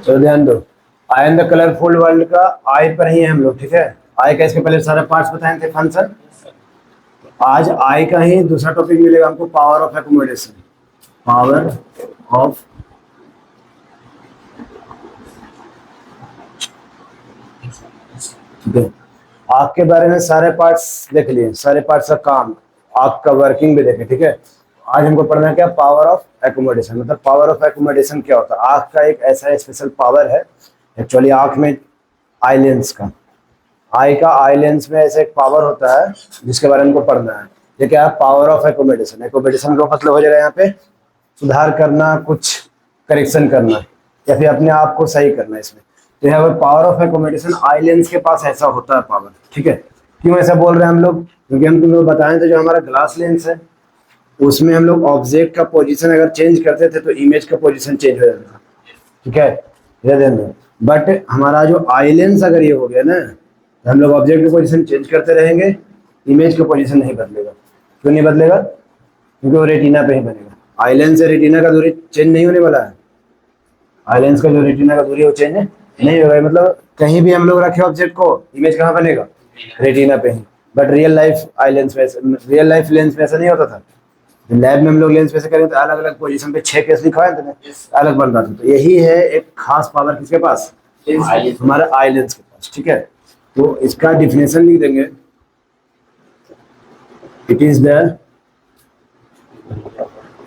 तो ध्यान दो, I am the colourful world का आई पर ही है हम लोग, ठीक है। आई का इसके पहले सारे पार्ट्स बताए थे फंक्शन। आज आई का ही दूसरा टॉपिक मिलेगा हमको, power of accommodation. Power of, ठीक है। आग के बारे में सारे पार्ट्स देख लिए, सारे पार्ट्स का काम, आग का वर्किंग भी देखे, ठीक है। आज हमको पढ़ना है क्या, पावर ऑफ एकोमोडेशन। मतलब पावर ऑफ एकोमोडेशन क्या होता है। आग का एक ऐसा स्पेशल पावर है एक्चुअली, आग में आई लेंस का, आई का आई लेंस में ऐसा एक पावर होता है जिसके बारे में हमको पढ़ना है। ये क्या है, पावर ऑफ एकोमोडेशन। एकोमोडेशन का मतलब हो जाएगा यहाँ पे सुधार करना, कुछ करेक्शन करना, या फिर अपने आप को सही करना इसमें। तो यहाँ पर power of accommodation eye lens के पास ऐसा होता है पावर, ठीक है। क्यों ऐसा बोल रहे हैं हम लोग, क्योंकि हम तुम लोग बताएं तो जो हमारा ग्लास लेंस है उसमें हम लोग ऑब्जेक्ट का पोजीशन अगर चेंज करते थे तो इमेज का पोजीशन चेंज हो जाता था, ठीक है, ये ध्यान दो। बट हमारा जो आई लेंस अगर ये हो गया ना, तो हम लोग ऑब्जेक्ट की पोजीशन चेंज करते रहेंगे, इमेज का पोजीशन नहीं बदलेगा। क्यों नहीं बदलेगा, क्योंकि वो रेटिना पे ही बनेगा। आई लेंस से रेटिना का दूरी चेंज नहीं होने वाला है। आई लेंस का जो रेटिना का दूरी है वो चेंज नहीं होगा। मतलब कहीं भी हम लोग रखे ऑब्जेक्ट को, इमेज कहाँ बनेगा, रेटिना पे ही। But real life eye lens में, रियल लाइफ लेंस में ऐसा नहीं होता था। लैब में हम लोग लेंस वैसे करें तो अलग अलग पोजीशन पे 6 केस लिखवाए थे, अलग बन रहा था। तो यही है एक खास पावर किसके पास, हमारा आई लेंस के पास, ठीक है। तो इसका डिफिनेशन लिख देंगे, it is the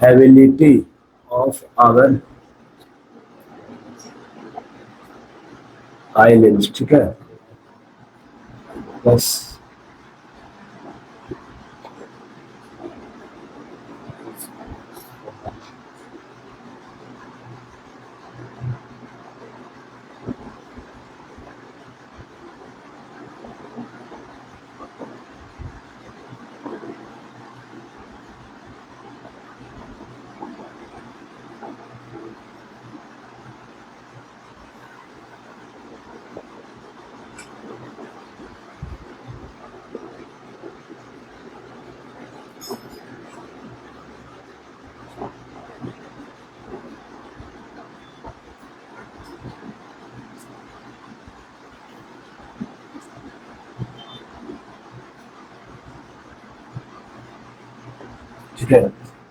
ability of our eye lens, ठीक है। बस ठीक है,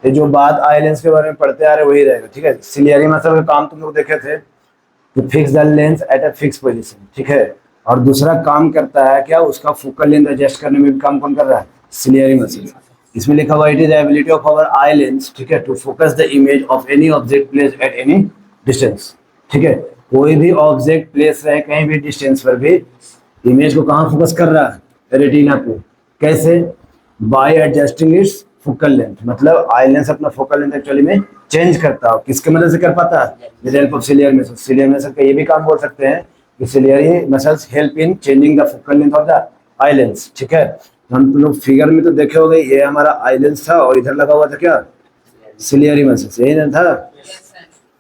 ये जो बात आई लेंस के बारे में पढ़ते आ रहे वही रहेगा, ठीक है। सिलियरी मसल का काम तुम लोग देखे थे, तो fix the lens at a fix position, ठीक है। और दूसरा काम करता है क्या, उसका फोकल लेंथ एडजस्ट करने में भी काम कौन कर रहा है, सिलियरी मसल। इसमें लिखा हुआ it is ability of our eye lens, ठीक है, to focus the image of any object place at any distance, ठीक है। कोई भी ऑब्जेक्ट प्लेस रहे कहीं भी डिस्टेंस पर भी, इमेज को कहाँ फोकस कर रहा है, रेटिना पे। कैसे, by adjusting its focal length. मतलब आई लेंस अपना फोकल लेंथ एक्चुअली में चेंज करता है। किसके मदद से कर पाता है, with help of ciliary muscle. Ciliary muscle का ये भी काम बोल सकते हैं कि ciliary muscles help in changing the focal length of the eye lens, ठीक है। हम लोग फिगर में तो देखे हो गए, ये हमारा आई लेंस था और इधर लगा हुआ था क्या, सिलियरी मसल्स, यही ना था।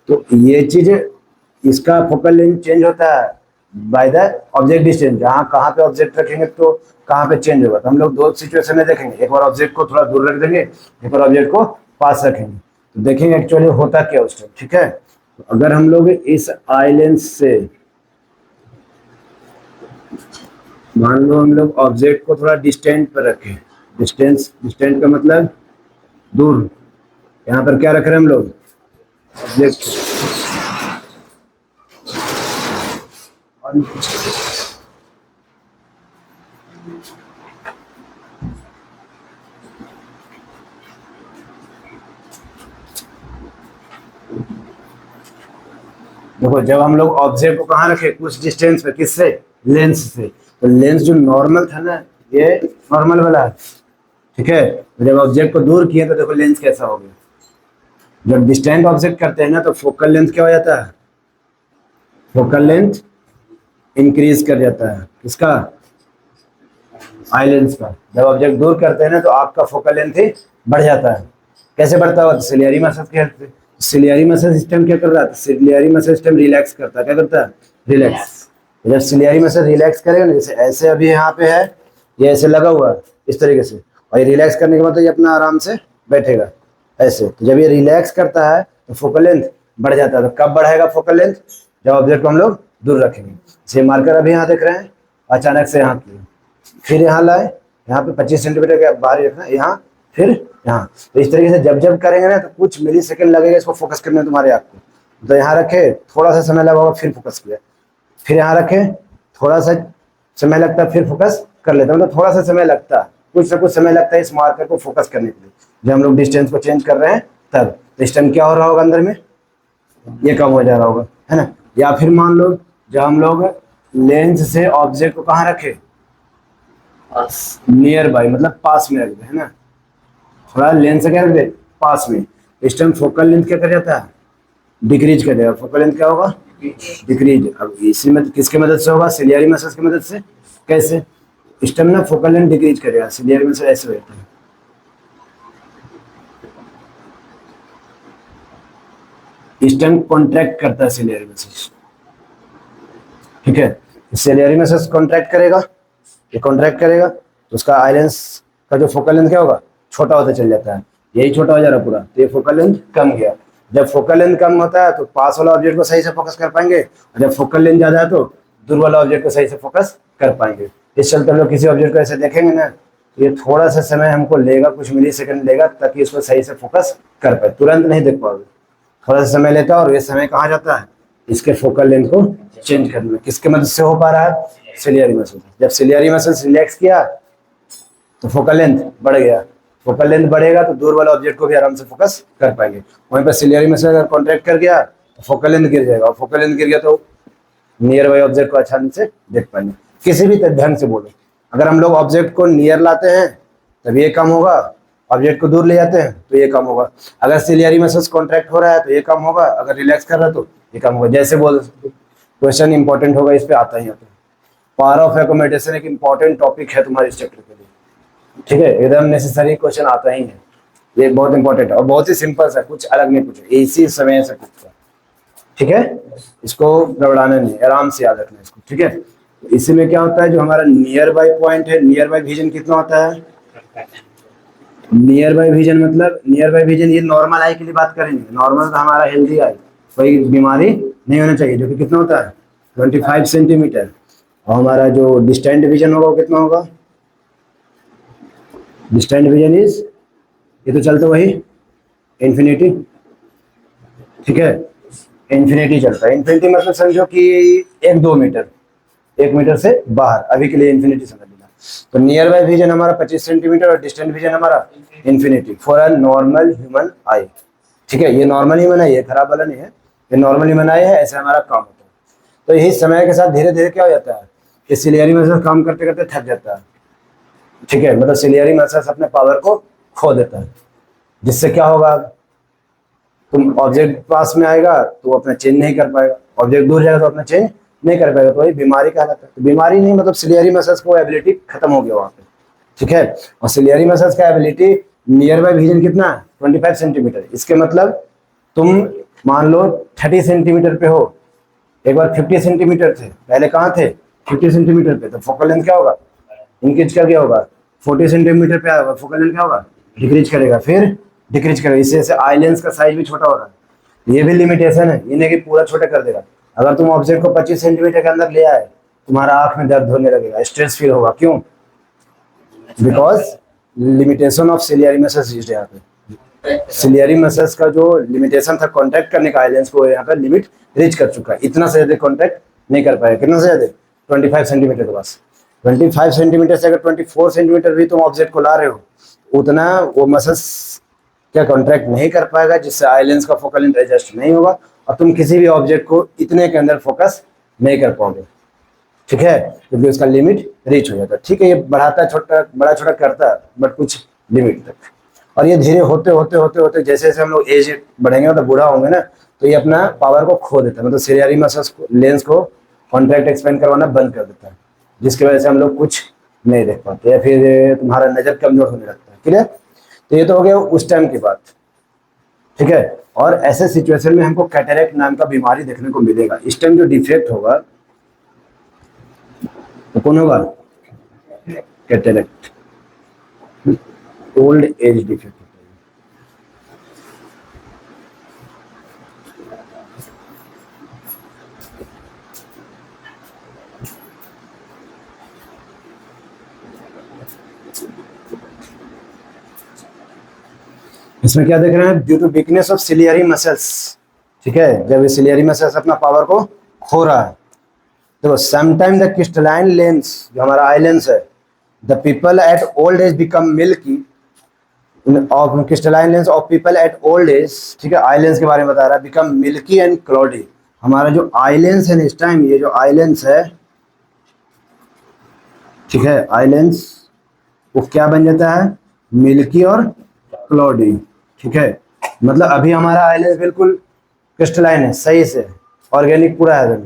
तो ये चीज, इसका फोकल लेंथ चेंज होता है बाय द ऑब्जेक्ट डिस्टेंस। जहाँ कहाँ पे ऑब्जेक्ट रखेंगे तो कहाँ पे चेंज होगा। तो हम लोग दो सिचुएशन में देखेंगे, एक बार ऑब्जेक्ट को थोड़ा दूर रख देंगे, एक बार ऑब्जेक्ट को पास रखेंगे, तो देखेंगे एक्चुअली होता क्या उस टाइम, ठीक है। तो अगर हम लोग इस आई लेंस से, मान लो हम लोग ऑब्जेक्ट को थोड़ा डिस्टेंट पर रखें, डिस्टेंस, डिस्टेंट का मतलब दूर, यहाँ पर क्या रख रहे हैं हम लोग, ऑब्जेक्ट। देखो जब हम लोग ऑब्जेक्ट को कहाँ रखे, कुछ डिस्टेंस पे, किससे, लेंस से। तो लेंस जो नॉर्मल था ना, ये नॉर्मल वाला है, ठीक है। तो जब ऑब्जेक्ट को दूर किए तो देखो लेंस कैसा हो गया। जब डिस्टेंट ऑब्जेक्ट करते हैं ना तो फोकल लेंथ क्या हो जाता है, फोकल लेंथ इंक्रीज कर जाता है, किसका, आई लेंस का। जब ऑब्जेक्ट दूर करते हैं ना तो आपका फोकल लेंथ ही बढ़ जाता है। कैसे बढ़ता है, सिलियरी मसल की हेल्प से। सिलियरी मसल सिस्टम क्या कर रहा है, सिलियरी मसल सिस्टम रिलैक्स करता है, क्या करता है, रिलैक्स। जब सिलियरी मसल रिलैक्स करेगा ना, जैसे ऐसे अभी यहाँ पे है, ये ऐसे लगा हुआ है इस तरीके से, और ये रिलैक्स करने के बाद तो ये अपना आराम से बैठेगा ऐसे। तो जब ये रिलैक्स करता है तो फोकल लेंथ बढ़ जाता है। तो कब बढ़ेगा फोकल लेंथ, जब ऑब्जेक्ट को हम लोग दूर रखेंगे। जैसे मार्कर अभी यहाँ देख रहे हैं, अचानक से यहाँ किए, फिर यहाँ लाए, यहाँ पे 25 सेंटीमीटर के बाहर रखना, यहाँ फिर यहाँ। तो इस तरीके से जब जब करेंगे ना तो कुछ मिली सेकेंड लगेगा इसको फोकस करने में तुम्हारे आँख को। तो यहाँ रखे, थोड़ा सा समय लगा होगा, फिर फोकस किया, फिर यहाँ रखे, थोड़ा सा समय लगता है, फिर फोकस कर लेते हैं। मतलब थोड़ा सा समय लगता है, कुछ ना कुछ समय लगता है इस मार्कर को फोकस करने के लिए। जब हम लोग डिस्टेंस को चेंज कर रहे हैं तब डिस्टेंस क्या हो रहा होगा अंदर में, ये कम हो जा रहा होगा, है ना। या फिर मान लो जब हम लोग लेंस से ऑब्जेक्ट को कहाँ रखे, नियर बाई, मतलब पास में रख दे, है ना। थोड़ा लेंस से क्या रख दे, पास में। इस टाइम फोकल लेंथ क्या कर जाता है, डिक्रीज कर देगा। फोकल लेंथ क्या होगा, डिक्रीज। अब इसी में किसके मदद से होगा, सिलियरी मसल्स की मदद से। कैसे, इस टाइम ना फोकल लेंथ डिक्रीज करेगा, सिलियरी मसल ऐसे होता है, इस टाइम कॉन्ट्रैक्ट करता है सिलियरी मसल्स, ठीक है। सिलियरी मसल्स कॉन्ट्रैक्ट करेगा, ये कॉन्ट्रैक्ट करेगा तो उसका आइलेंस का जो फोकल लेंथ क्या होगा, छोटा होता चल जाता है, यही छोटा हो जा रहा है पूरा, तो ये फोकल लेंथ कम गया। जब फोकल लेंथ कम होता है तो पास वाला ऑब्जेक्ट को सही से फोकस कर पाएंगे, और जब फोकल लेंथ ज्यादा है तो दूर वाला ऑब्जेक्ट को सही से फोकस कर पाएंगे। इस चलते हम लोग किसी ऑब्जेक्ट को ऐसे देखेंगे ना, तो ये थोड़ा सा समय हमको लेगा, कुछ मिली सेकंड लेगा ताकि इसको सही से फोकस कर पाए, तुरंत नहीं देख पाओगे, थोड़ा सा समय लेता है। और ये समय कहाँ जाता है, इसके फोकल लेंथ को चेंज करने में। किसके मदद से हो पा रहा है, सिलियरी मसल। जब सिलियरी मसल रिलैक्स किया तो फोकल लेंथ बढ़ गया, फोकल लेंथ बढ़ेगा तो दूर वाला ऑब्जेक्ट को भी आराम से फोकस कर पाएंगे। वहीं पर सिलियरी मसल अगर कॉन्ट्रैक्ट कर गया तो फोकल लेंथ गिर जाएगा, और फोकल लेंथ गिर गया तो नियर बाई ऑब्जेक्ट को आसानी से देख पाएंगे। किसी भी ढंग से बोलो, अगर हम लोग ऑब्जेक्ट को नियर लाते हैं तब ये कम होगा, ऑब्जेक्ट को दूर ले जाते हैं तो ये कम होगा। अगर सिलियरी मसल्स कॉन्ट्रैक्ट हो रहा है तो ये कम होगा, अगर रिलैक्स कर रहा है तो ये कम होगा। जैसे बोल, क्वेश्चन इंपॉर्टेंट होगा, इस पे आता ही आता है। पावर ऑफ एकोमोडेशन एक इंपॉर्टेंट टॉपिक है तुम्हारे इस चैप्टर के लिए, ठीक है, एकदम नेसेसरी क्वेश्चन आता ही है, ये बहुत इंपॉर्टेंट है और बहुत ही सिंपल सा, कुछ अलग नहीं पूछे, इसी समय से पूछता, ठीक है। इसको गड़बड़ाना नहीं, आराम से याद रखना इसको, ठीक है। तो इसी में क्या होता है, जो हमारा नियर बाई पॉइंट है, नियर बाई विजन कितना होता है, नियर बाई विजन मतलब, नियर बाई विजन ये नॉर्मल आई के लिए बात करेंगे, नॉर्मल तो हमारा हेल्दी आई, कोई बीमारी नहीं होना चाहिए, जो कि कितना होता है 25 सेंटीमीटर। और हमारा जो डिस्टेंट विजन होगा वो कितना होगा, डिस्टेंट विजन इज, ये तो चलता वही इन्फिनिटी, ठीक है, इन्फिनिटी चलता है। इन्फिनिटी मतलब समझो कि 1-2 मीटर, 1 मीटर से बाहर, अभी के लिए इन्फिनिटी समझ लेना। तो नियर बाय विजन हमारा 25 सेंटीमीटर और डिस्टेंट विजन हमारा infinity for a normal human आई, ठीक है। ये नॉर्मल ह्यूमन आई है, खराब वाला नहीं है, ये नॉर्मल ह्यूमन आई है, ऐसे हमारा काम होता है। तो यही समय के साथ धीरे धीरे क्या हो जाता है, कि सिलियरी मसल्स काम करते करते थक जाता है, ठीक है, मतलब सिलियरी मसल्स अपने पावर को खो देता है, जिससे क्या होगा, तुम ऑब्जेक्ट पास में आएगा तो वो अपना चेंज नहीं कर पाएगा, ऑब्जेक्ट दूर जाएगा तो अपना चेंज नहीं कर पाएगा, तो वही बीमारी कहलाता है। तो बीमारी नहीं मतलब सिलियरी मसल्स को एबिलिटी खत्म हो गया वहाँ पे, ठीक है। और सिलियरी मसल्स का एबिलिटी नियर बाय विजन कितना है 25 सेंटीमीटर। इसके मतलब तुम मान लो 30 सेंटीमीटर पे हो, एक बार 50 सेंटीमीटर थे, पहले कहाँ थे 50 सेंटीमीटर पे, तो फोकल लेंथ क्या होगा, इंक्रीज कर गया होगा, 40 सेंटीमीटर पे आया होगा, फोकल लेंथ क्या होगा, डिक्रीज करेगा, फिर डिक्रीज करेगा। इससे आई लेंस का साइज भी छोटा हो रहा है, ये भी लिमिटेशन है, ये नहीं कि पूरा छोटा कर देगा। अगर तुम ऑब्जेक्ट को 25 सेंटीमीटर के अंदर ले आए, तुम्हारा आंख में दर्द होने लगेगा, स्ट्रेस फील होगा, क्यों, because limitation of ciliary muscles used यहाँ पे। सिलियरी मसल्स का जो लिमिटेशन था कॉन्टैक्ट करने का, आई लेंस को यहाँ पे लिमिट रीच कर चुका है, इतना से ज्यादा कॉन्टैक्ट नहीं कर पाएगा। कितना से ज्यादा, 25 सेंटीमीटर के पास, 25 सेंटीमीटर से अगर 24 सेंटीमीटर भी तुम ऑब्जेक्ट को ला रहे हो, उतना वो मसल्स क्या कॉन्ट्रैक्ट नहीं कर पाएगा, जिससे आई लेंस का फोकल लेंथ एडजस्ट नहीं होगा, और तुम किसी भी ऑब्जेक्ट को इतने के अंदर फोकस नहीं कर पाओगे, ठीक है, क्योंकि उसका लिमिट रीच हो जाता है, ठीक है। ये बढ़ाता है, छोटा बड़ा छोटा करता है, बट कुछ लिमिट तक। और ये धीरे होते होते होते होते जैसे जैसे हम लोग एज बढ़ेंगे मतलब बूढ़ा होंगे ना, तो ये अपना पावर को खो देता है, मतलब सिलियरी मसल्स लेंस को कॉन्ट्रैक्ट एक्सपेंड करवाना बंद कर देता है, जिसकी वजह से हम लोग कुछ नहीं देख पाते, या फिर तुम्हारा नजर कमजोर होने लगता है, क्लियर। तो ये तो हो गया उस टाइम की बात, ठीक है। और ऐसे सिचुएशन में हमको कैटरेक्ट नाम का बीमारी देखने को मिलेगा। इस टाइम जो डिफेक्ट होगा तो कौन होगा, कैटरेक्ट, ओल्ड एज डिफेक्ट। इसमें क्या देख रहे हैं, due to weakness of ciliary muscles, ठीक है, जब ये सिलियरी मसल्स अपना पावर को खो रहा है, तो समटाइम द क्रिस्टलाइन लेंस, जो हमारा आई लेंस है, the people at old age become milky of crystalline lens of people at old age, ठीक है, आई लेंस के बारे में बता रहा है, बिकम मिल्की एंड क्लॉडी। हमारा जो आई लेंस है इस टाइम, ये जो आई लेंस है, ठीक है, आई लेंस वो क्या बन जाता है, मिल्की और क्लॉडी, ठीक है। मतलब अभी हमारा आई लेंस बिल्कुल क्रिस्टलाइन है, सही से ऑर्गेनिक पूरा है,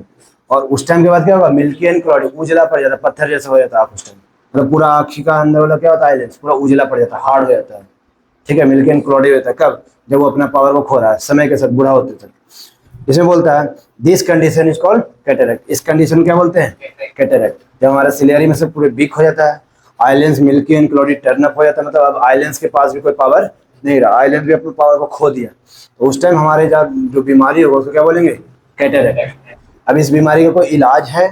और उस टाइम के बाद क्या होगा, मिल्की एंड क्लॉडी, उजला पड़ जाता है, पत्थर जैसा हो जाता है आँख उस टाइम, मतलब पूरा आँखी का अंदर वाला क्या होता है, आई लेंस पूरा उजला पड़ जाता है, हार्ड हो जाता है, ठीक है। मिल्की एंड क्लॉडी होता है कब, जब वो अपना पावर को खो रहा है, समय के साथ बूढ़ा होते थे। इसमें बोलता है this condition is called cataract, इस कंडीशन क्या बोलते हैं, कैटरेक्ट। जब हमारा सिलियरी में से पूरे वीक हो जाता है, eye lens milky and cloudy turn up हो जाता है, मतलब अब आइलेंस के पास भी कोई पावर नहीं रहा, आइलेंस भी अपने पावर को खो दिया, तो उस टाइम हमारे जो बीमारी होगा उसको क्या बोलेंगे, कैटरेक्ट। अब इस बीमारी का कोई इलाज है,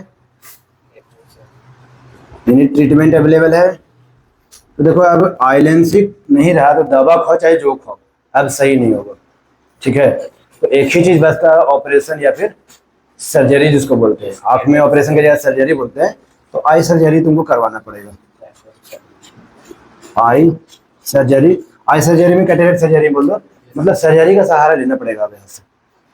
ट्रीटमेंट अवेलेबल है, तो देखो अब आइलेंसिक नहीं रहा तो दवा खाओ चाहे जो खाओ, अब सही नहीं होगा, ठीक है। तो एक ही चीज बचता है, ऑपरेशन या फिर सर्जरी जिसको बोलते हैं, आंख में ऑपरेशन के जगह सर्जरी बोलते हैं, तो आई सर्जरी तुमको करवाना पड़ेगा, आई सर्जरी। आई सर्जरी में कैटरेक्ट सर्जरी बोल दो, मतलब सर्जरी का सहारा लेना पड़ेगा अब यहाँ से,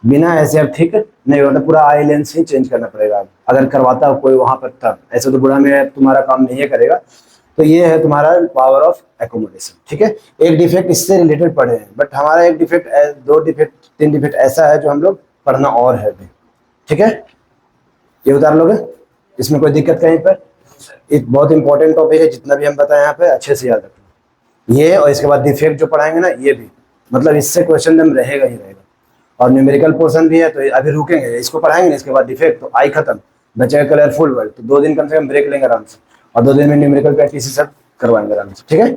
बिना ऐसे अब ठीक नहीं होता, पूरा आई लेंस ही चेंज करना पड़ेगा अब, अगर करवाता हो कोई वहां पर तब, ऐसे तो बुढ़ा में तुम्हारा काम नहीं है करेगा। तो ये है तुम्हारा पावर ऑफ एकोमोडेशन, ठीक है। एक डिफेक्ट इससे रिलेटेड पढ़े हैं, बट हमारा एक डिफेक्ट, दो डिफेक्ट, तीन डिफेक्ट ऐसा है जो हम लोग पढ़ना और है अभी, ठीक है। ये उतार लोगे, इसमें कोई दिक्कत कहीं पर, एक बहुत इंपॉर्टेंट टॉपिक है, जितना भी हम बताएं यहाँ पे अच्छे से याद रखना ये, और इसके बाद डिफेक्ट जो पढ़ाएंगे ना ये भी, मतलब इससे क्वेश्चन दम रहेगा ही रहेगा, और न्यूमेरिकल पोर्शन भी है, तो अभी रुकेंगे, इसको पढ़ाएंगे ना, इसके बाद डिफेक्ट, तो आई खत्म, बचेगा कलरफुल वर्ड, तो 2 दिन कम से कम ब्रेक लेंगे आराम से, और 2 दिन में न्यूमेरिकल प्रैक्टिस सब करवाएंगे आराम से, ठीक है।